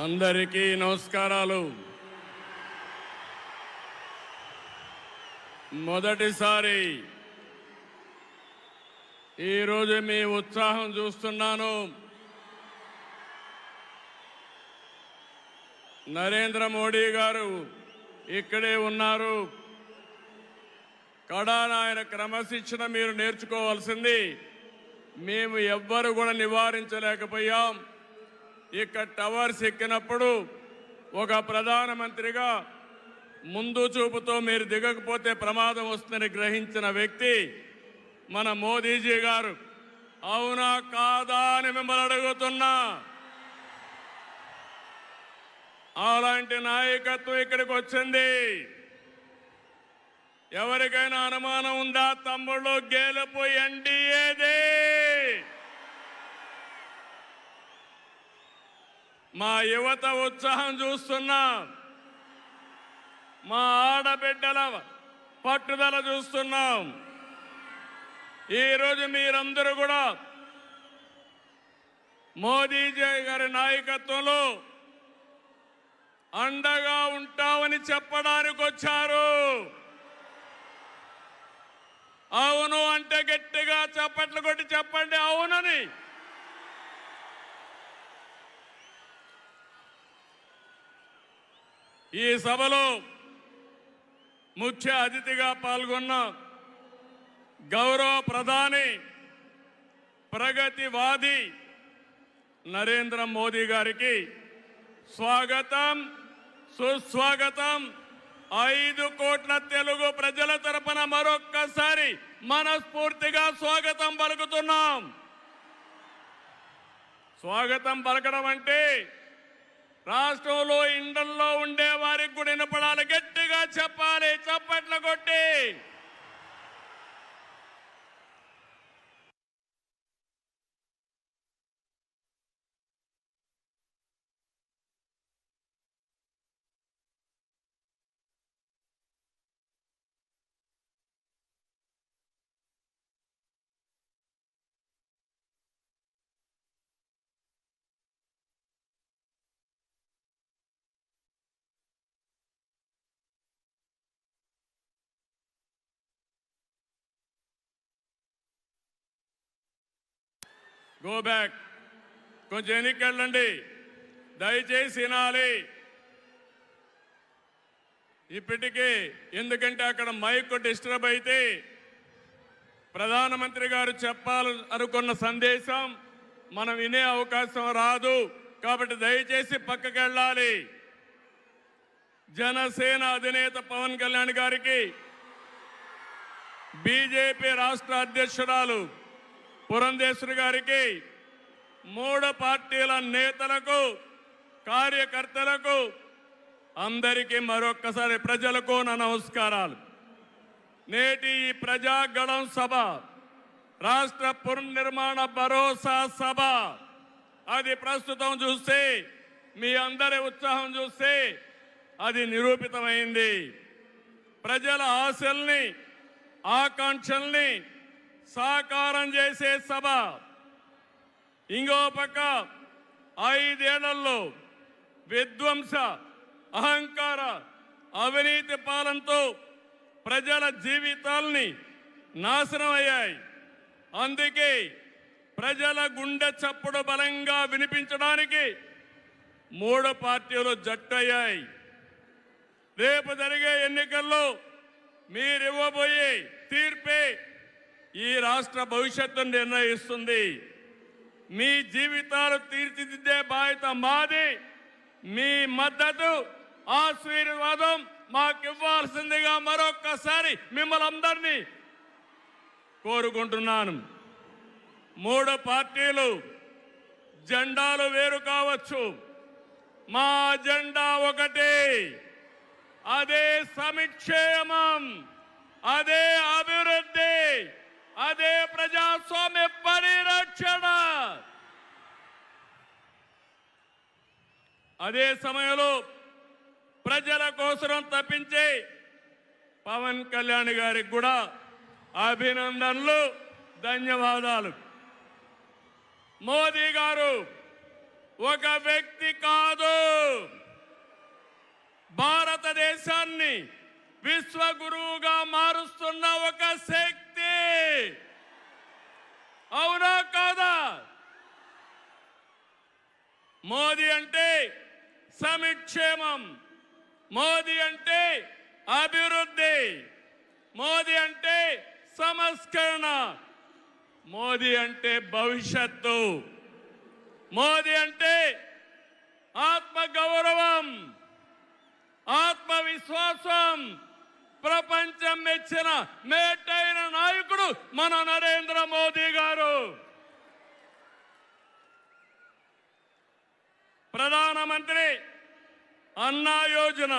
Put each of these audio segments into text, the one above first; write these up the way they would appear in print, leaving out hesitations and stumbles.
అందరికీ నమస్కారాలు. మొదటిసారి ఈరోజు మీ ఉత్సాహం చూస్తున్నాను. నరేంద్ర మోడీ గారు ఇక్కడే ఉన్నారు. కడాన ఆయన క్రమశిక్షణ మీరు నేర్చుకోవాల్సింది. మేము ఎవ్వరు కూడా నివారించలేకపోయాం. ఇక్కడ టవర్స్ ఎక్కినప్పుడు ఒక ప్రధానమంత్రిగా ముందు చూపుతో మీరు దిగకపోతే ప్రమాదం వస్తుందని గ్రహించిన వ్యక్తి మన మోదీజీ గారు. అవునా కాదా అని మిమ్మల్ని అడుగుతున్నా. అలాంటి నాయకత్వం ఇక్కడికి వచ్చింది. ఎవరికైనా అనుమానం ఉందా? తమ్ముళ్ళు, గెలుపు ఎన్డీఏదే. మా యువత ఉత్సాహం చూస్తున్నా, మా ఆడబిడ్డల పట్టుదల చూస్తున్నాం. ఈరోజు మీరందరూ కూడా మోదీజీ గారి నాయకత్వంలో అండగా ఉంటామని చెప్పడానికి వచ్చారు. అవును అంటే గట్టిగా చప్పట్లు కొట్టి చెప్పండి అవునని. ఈ సభలో ముఖ్య అతిథిగా పాల్గొన్న గౌరవ ప్రధాని, ప్రగతివాది నరేంద్ర మోదీ గారికి స్వాగతం, సుస్వాగతం. 5 కోట్ల తెలుగు ప్రజల తరపున మరొక్కసారి మనస్ఫూర్తిగా స్వాగతం పలుకుతున్నాం. స్వాగతం పలకడం అంటే రాష్ట్రంలో ఇండల్లో ఉండే వారికి కూడా వినపడాలి. గట్టిగా చెప్పాలి, చప్పట్లు కొట్టి. గో బ్యాక్, కొంచెం ఎన్నికెళ్ళండి, దయచేసి వినాలి ఇప్పటికే. ఎందుకంటే అక్కడ మైక్ డిస్టర్బ్ అయితే ప్రధానమంత్రి గారు చెప్పాలనుకున్న సందేశం మనం వినే అవకాశం రాదు. కాబట్టి దయచేసి పక్కకి వెళ్ళాలి. జనసేన అధినేత పవన్ కళ్యాణ్ గారికి, బీజేపీ రాష్ట్ర అధ్యక్షురాలు పురంధేశ్వరి గారికి, 3 పార్టీల నేతలకు, కార్యకర్తలకు, అందరికీ మరొక్కసారి ప్రజలకు నా నమస్కారాలు. నేటి ఈ ప్రజాగళం సభ రాష్ట్ర పునర్నిర్మాణ భరోసా సభ. అది ప్రస్తుతం చూస్తే, మీ అందరి ఉత్సాహం చూస్తే అది నిరూపితమైంది. ప్రజల ఆశల్ని, ఆకాంక్షల్ని సాకారం చేసే సభ. ఇంకో పక్క 5 ఏళ్లలో విధ్వంస, అహంకార, అవినీతి పాలనతో ప్రజల జీవితాల్ని నాశనం అయ్యాయి. అందుకే ప్రజల గుండె చప్పుడు బలంగా వినిపించడానికి 3 పార్టీలు జట్టయ్యాయి. రేపు జరిగే ఎన్నికల్లో మీరివ్వబోయే తీర్పే ఈ రాష్ట్ర భవిష్యత్తును నిర్ణయిస్తుంది. మీ జీవితాలు తీర్చిదిద్దే బాధ్యత మాది. మీ మద్దతు, ఆశీర్వాదం మాకివ్వాల్సిందిగా మరొక్కసారి మిమ్మల్ని అందరినీ కోరుకుంటున్నాను. 3 పార్టీలు జెండాలు వేరు కావచ్చు, మా జెండా ఒకటే. అదే సంక్షేమం, అదే అభివృద్ధి, అదే ప్రజాస్వామ్య పరిరక్షణ. అదే సమయంలో ప్రజల కోసం తప్పించే పవన్ కళ్యాణ్ గారికి కూడా అభినందనలు, ధన్యవాదాలు. మోదీ గారు ఒక వ్యక్తి కాదు, భారతదేశాన్ని విశ్వగురువుగా మారుస్తున్న ఒక శక్తి. అవునా కాదా? మోదీ అంటే సమిక్షేమం, మోదీ అంటే అభివృద్ధి, మోదీ అంటే సంస్కరణ, మోదీ అంటే భవిష్యత్తు, మోదీ అంటే ఆత్మగౌరవం, ఆత్మవిశ్వాసం. ప్రపంచం మెచ్చిన మేటైన నాయకుడు మన నరేంద్ర మోదీ గారు. ప్రధానమంత్రి అన్నా యోజన,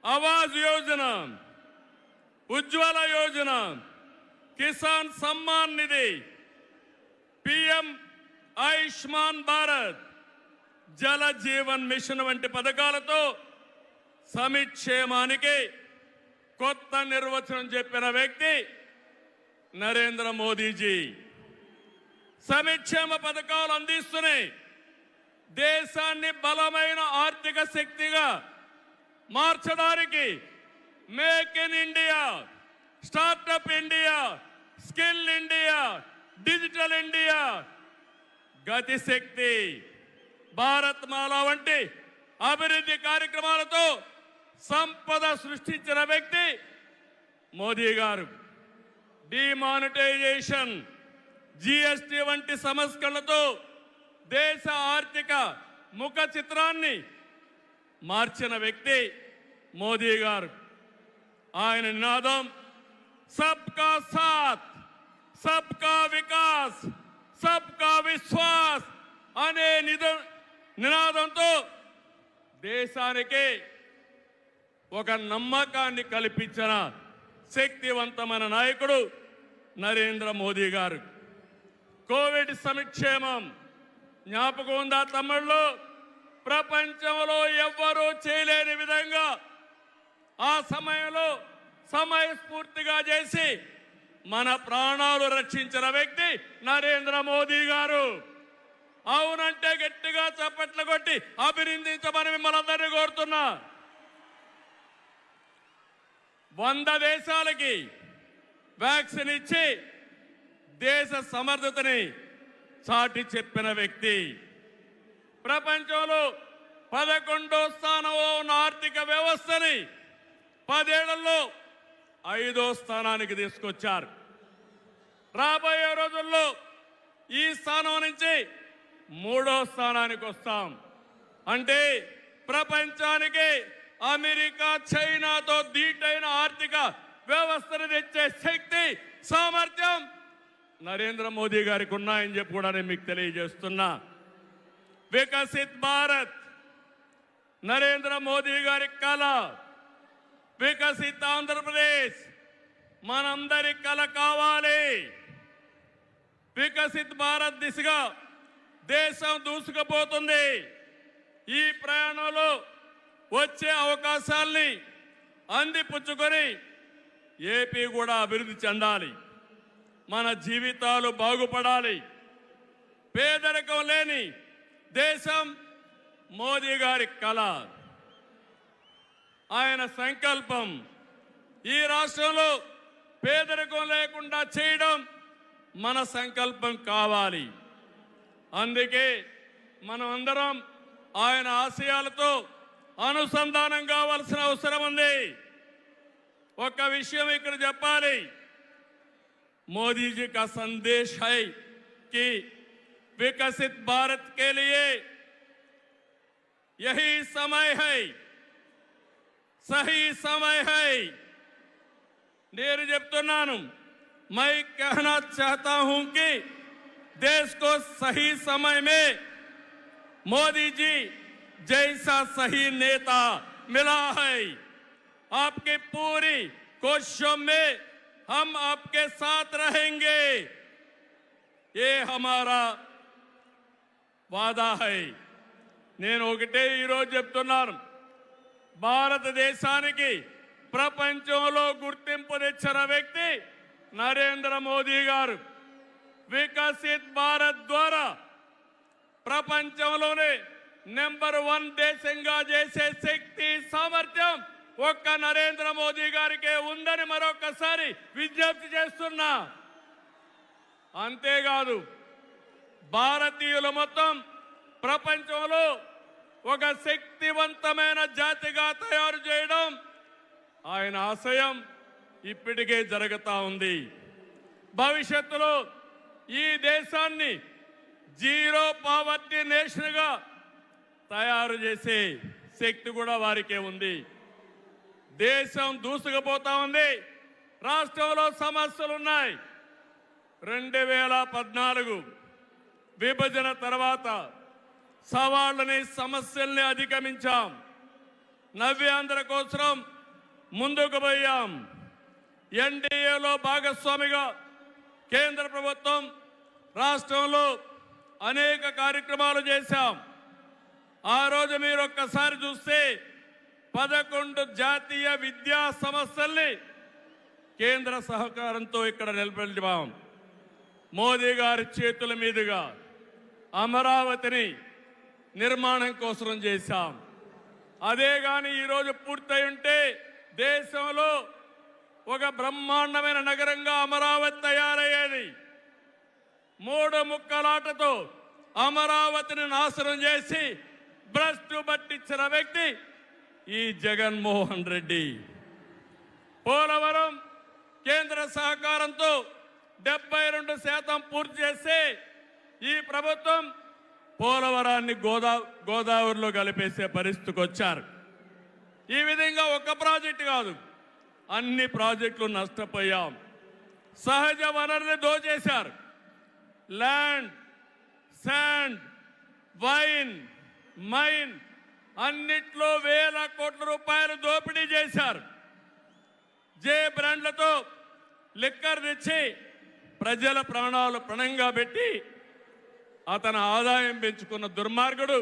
ఆవాజ్ యోజన, ఉజ్వల యోజన, కిసాన్ సమ్మాన్ నిధి, పిఎం ఆయుష్మాన్ భారత్, జల జీవన్ మిషన్ వంటి పథకాలతో సమిక్షేమానికి కొత్త నిర్వచనం చెప్పిన వ్యక్తి నరేంద్ర మోదీజీ. సమిక్షేమ పథకాలు అందిస్తున్నాయి దేశాన్ని బలమైన ఆర్థిక శక్తిగా మార్చడానికి. Make in India, startup India, skill India, digital India, Gati Shakti, Bharat Mala వంటి అభివృద్ధి కార్యక్రమాలతో సంపద సృష్టించిన వ్యక్తి మోదీ గారు. డిమానిటైజేషన్, జిఎస్టి వంటి సంస్కరణలతో దేశ ఆర్థిక ముఖ చిత్రాన్ని మార్చిన వ్యక్తి మోదీ గారు. ఆయన నినాదం సబ్కా సాత్, సబ్కా వికాస్, సబ్కా విశ్వాస్ అనే నినాదంతో దేశానికి ఒక నమ్మకాన్ని కల్పించిన శక్తివంతమైన నాయకుడు నరేంద్ర మోదీ గారు. కోవిడ్ సంక్షేమం జ్ఞాపకం ఉందా తమ్ముళ్ళు? ప్రపంచంలో ఎవ్వరూ చేయలేని విధంగా ఆ సమయంలో సమయస్ఫూర్తిగా చేసి మన ప్రాణాలు రక్షించిన వ్యక్తి నరేంద్ర మోదీ గారు. అవునంటే గట్టిగా చప్పట్లు కొట్టి అభినందించమని మిమ్మల్ని అందరినీ కోరుతున్నా. 100 దేశాలకి వ్యాక్సిన్ ఇచ్చి దేశ సమర్థతని చాటి చెప్పిన వ్యక్తి. ప్రపంచంలో 11వ స్థానంలో ఉన్న ఆర్థిక వ్యవస్థని 10 ఏళ్లలో 5వ స్థానానికి తీసుకొచ్చారు. రాబోయే రోజుల్లో ఈ స్థానం నుంచి 3వ స్థానానికి వస్తాం. అంటే ప్రపంచానికి అమెరికా, చైనాతో ధీటైన ఆర్థిక వ్యవస్థను తెచ్చే శక్తి, సామర్థ్యం నరేంద్ర మోదీ గారికి ఉన్నాయని చెప్పి కూడా నేను మీకు తెలియజేస్తున్నా. వికసిత్ భారత్ నరేంద్ర మోదీ గారి కళ. వికసిత్ ఆంధ్రప్రదేశ్ మనందరి కళ కావాలి. వికసిత్ భారత్ దిశగా దేశం దూసుకుపోతుంది. ఈ ప్రయాణంలో వచ్చే అవకాశాల్ని అందిపుచ్చుకొని ఏపీ కూడా అభివృద్ధి చెందాలి. మన జీవితాలు బాగుపడాలి. పేదరికం లేని దేశం మోదీ గారి కళ, ఆయన సంకల్పం. ఈ రాష్ట్రంలో పేదరికం లేకుండా చేయడం మన సంకల్పం కావాలి. అందుకే మనం అందరం ఆయన ఆశయాలతో అనుసంధానం కావాల్సిన అవసరం ఉంది. ఒక విషయం ఇక్కడ చెప్పాలి. मोदी जी का संदेश है कि विकसित भारत के लिए यही समय है, सही समय है. నేను చెప్తున్నాను, मैं कहना चाहता हूं कि देश को सही समय में मोदी जी जैसा सही नेता मिला है. आपकी पूरी कोशिशों में हम आपके साथ रहेंगे, ये हमारा वादा है. నేను ఒకటే ఈరోజు చెప్తున్నాను, భారతదేశానికి ప్రపంచంలో గుర్తింపు తెచ్చిన వ్యక్తి నరేంద్ర మోదీ గారు. వికసిత్ భారత్ ద్వారా ప్రపంచంలోనే నెంబర్ 1 దేశంగా చేసే శక్తి సామర్థ్యం ఒక్క నరేంద్ర మోదీ గారికే ఉందని మరొకసారి విజ్ఞప్తి చేస్తున్నా. అంతేకాదు భారతీయులు మొత్తం ప్రపంచంలో ఒక శక్తివంతమైన జాతిగా తయారు చేయడం ఆయన ఆశయం ఇప్పటికే జరుగుతా ఉంది. భవిష్యత్తులో ఈ దేశాన్ని జీరో పావర్టీ నేషన్గా తయారు చేసే శక్తి కూడా వారికే ఉంది. దేశం దూసుకుపోతా ఉంది. రాష్ట్రంలో సమస్యలు ఉన్నాయి. 2014 విభజన తర్వాత సవాళ్ళని సమస్యల్ని అధిగమించాం. నవ్యాంధ్ర కోసం ముందుకు పోయాం. ఎన్డీఏలో భాగస్వామిగా కేంద్ర ప్రభుత్వం రాష్ట్రంలో అనేక కార్యక్రమాలు చేశాం. ఆ రోజు మీరు ఒక్కసారి చూస్తే 11 జాతీయ విద్యా సంస్థల్ని కేంద్ర సహకారంతో ఇక్కడ నిలబెట్టాం. మోదీ గారి చేతుల మీదుగా అమరావతిని నిర్మాణం కోసం చేశాం. అదే గాని ఈరోజు పూర్తయి ఉంటే దేశంలో ఒక బ్రహ్మాండమైన నగరంగా అమరావతి తయారయ్యేది. 3 ముక్కలాటతో అమరావతిని నాశనం చేసి భ్రష్టు పట్టించిన వ్యక్తి ఈ జగన్మోహన్ రెడ్డి. పోలవరం కేంద్ర సహకారంతో 72% పూర్తి చేస్తే ఈ ప్రభుత్వం పోలవరాన్ని గోదావరిలో కలిపేసే పరిస్థితికి వచ్చారు. ఈ విధంగా ఒక ప్రాజెక్టు కాదు, అన్ని ప్రాజెక్టులు నష్టపోయాం. సహజ వనరులు దోచేశారు. ల్యాండ్, శాండ్, వైన్, మైన్ అన్నిట్లో వేల కోట్ల రూపాయలు దోపిడీ చేశారు. జే బ్రాండ్లతో లిక్కర్ తెచ్చి ప్రజల ప్రాణాలు పణంగా పెట్టి అతని ఆదాయం పెంచుకున్న దుర్మార్గుడు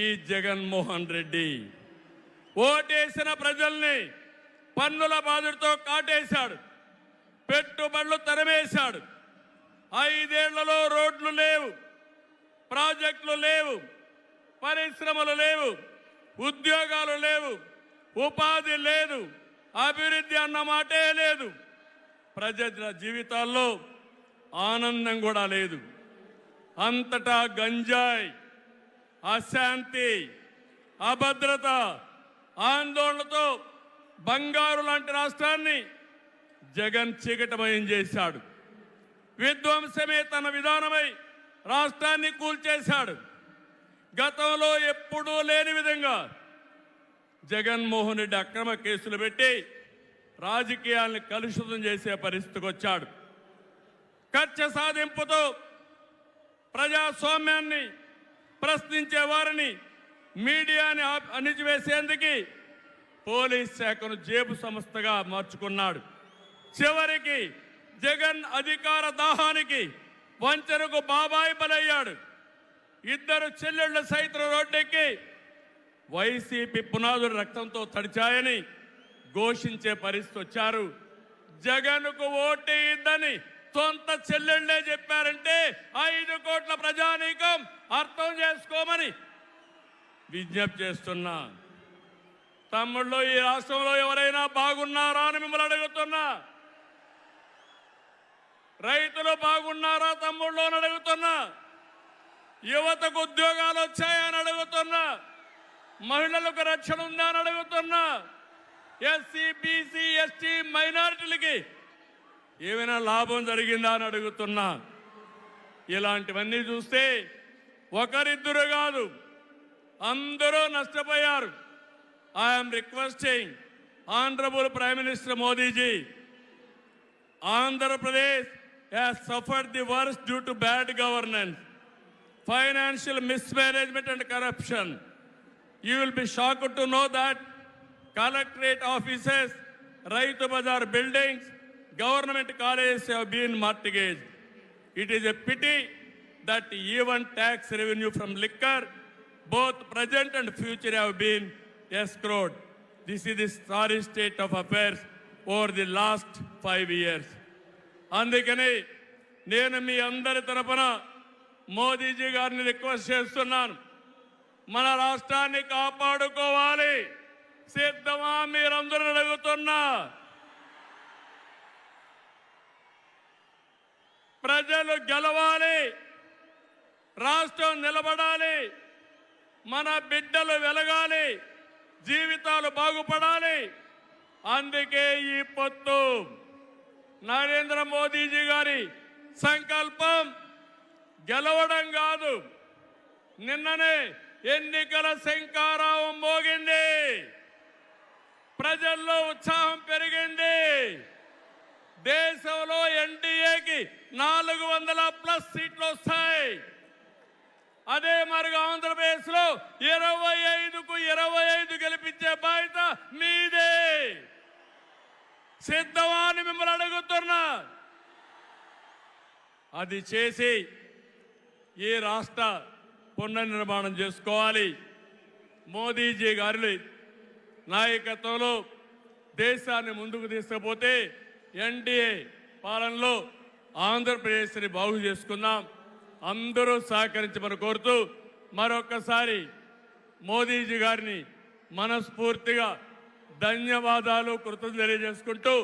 ఈ జగన్మోహన్ రెడ్డి. ఓటేసిన ప్రజల్ని పన్నుల బాధతో కాటేశాడు. పెట్టుబడులు తరిమేశాడు. 5 ఏళ్లలో రోడ్లు లేవు, ప్రాజెక్టులు లేవు, పరిశ్రమలు లేవు, ఉద్యోగాలు లేవు, ఉపాధి లేదు, అభివృద్ధి అన్న మాటే లేదు. ప్రజల జీవితాల్లో ఆనందం కూడా లేదు. అంతటా గంజాయి, అశాంతి, అభద్రత, ఆందోళనతో బంగారు లాంటి రాష్ట్రాన్ని జగన్ చీకటమయం చేశాడు. విధ్వంసమే తన విధానమై రాష్ట్రాన్ని కూల్చేశాడు. గతంలో ఎప్పుడూ లేని విధంగా జగన్మోహన్ రెడ్డి అక్రమ కేసులు పెట్టి రాజకీయాలను కలుషితం చేసే పరిస్థితికి వచ్చాడు. కక్ష సాధింపుతో ప్రజాస్వామ్యాన్ని ప్రశ్నించే వారిని, మీడియాని అణిచివేసేందుకు పోలీస్ శాఖను జేబు సంస్థగా మార్చుకున్నాడు. చివరికి జగన్ అధికార దాహానికి, వంచనకు బాబాయి బలయ్యాడు. 2 చెల్లెళ్ల సైతం రోడ్డెక్కి వైసీపీ పునాదులు రక్తంతో తడిచాయని ఘోషించే పరిస్థితి వచ్చారు. జగన్కు ఓటేయద్దని సొంత చెల్లెళ్లే చెప్పారంటే 5 కోట్ల ప్రజానీకం అర్థం చేసుకోమని విజ్ఞప్తి చేస్తున్నా. తమ్ముళ్ళు, ఈ రాష్ట్రంలో ఎవరైనా బాగున్నారా అని మిమ్మల్ని అడుగుతున్నా. రైతులు బాగున్నారా తమ్ముళ్ళు అని అడుగుతున్నా. యువతకు ఉద్యోగాలు వచ్చాయని అడుగుతున్నా. మహిళలకు రక్షణ ఉందా అని అడుగుతున్నా. ఎస్సీ, బీసీ, ఎస్టీ, మైనారిటీలకి ఏమైనా లాభం జరిగిందా అని అడుగుతున్నా. ఇలాంటివన్నీ చూస్తే ఒకరిద్దరు కాదు, అందరూ నష్టపోయారు. I'm requesting honourable prime minister Modiji, Andhra Pradesh has suffered the worst due to bad governance, financial mismanagement and corruption. You will be shocked to know that collectorate offices, Raitu Bazar buildings, government colleges have been mortgaged. It is a pity that even tax revenue from liquor, both present and future, have been escrowed. This is the sorry state of affairs over the last 5 years. అందుకని నేను మీ అందరి తరపున మోదీజీ గారిని request చేస్తున్నాను, మన రాష్ట్రాన్ని కాపాడుకోవాలి. సిద్ధమా మీరందరూ అడుగుతున్నా? ప్రజలు గెలవాలి, రాష్ట్రం నిలబడాలి, మన బిడ్డలు వెలగాలి, జీవితాలు బాగుపడాలి. అందుకే ఈ పొత్తు. నరేంద్ర మోదీజీ గారి సంకల్పం గెలవడం కాదు. నిన్ననే ఎన్నికల శంఖారావం మోగింది, ప్రజల్లో ఉత్సాహం పెరిగింది. దేశంలో ఎన్డీఏకి 400+ సీట్లు వస్తాయి. అదే మరిగా ఆంధ్రప్రదేశ్ లో 25కు 25 గెలిపించే బాధ్యత మీదే. సిద్ధమా అని మిమ్మల్ని అడుగుతున్నా. అది చేసి ఈ రాష్ట్ర పునర్నిర్మాణం చేసుకోవాలి. మోదీజీ గారి నాయకత్వంలో దేశాన్ని ముందుకు తీసుకుపోతే ఎన్డీఏ పాలనలో ఆంధ్రప్రదేశ్ని బాగు చేసుకుందాం. అందరూ సహకరించమని కోరుతూ మరొకసారి మోదీజీ గారిని మనస్ఫూర్తిగా ధన్యవాదాలు, కృతజ్ఞతలు తెలియజేసుకుంటూ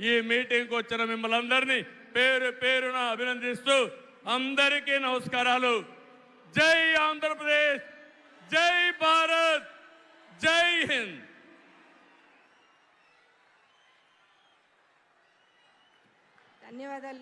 ఈ మీటింగ్కి వచ్చిన మిమ్మల్ని అందరినీ పేరు పేరున అభినందిస్తూ అందరికీ నమస్కారాలు. జై ఆంధ్రప్రదేశ్, జై భారత్, జై హింద్. ధన్యవాదాలు.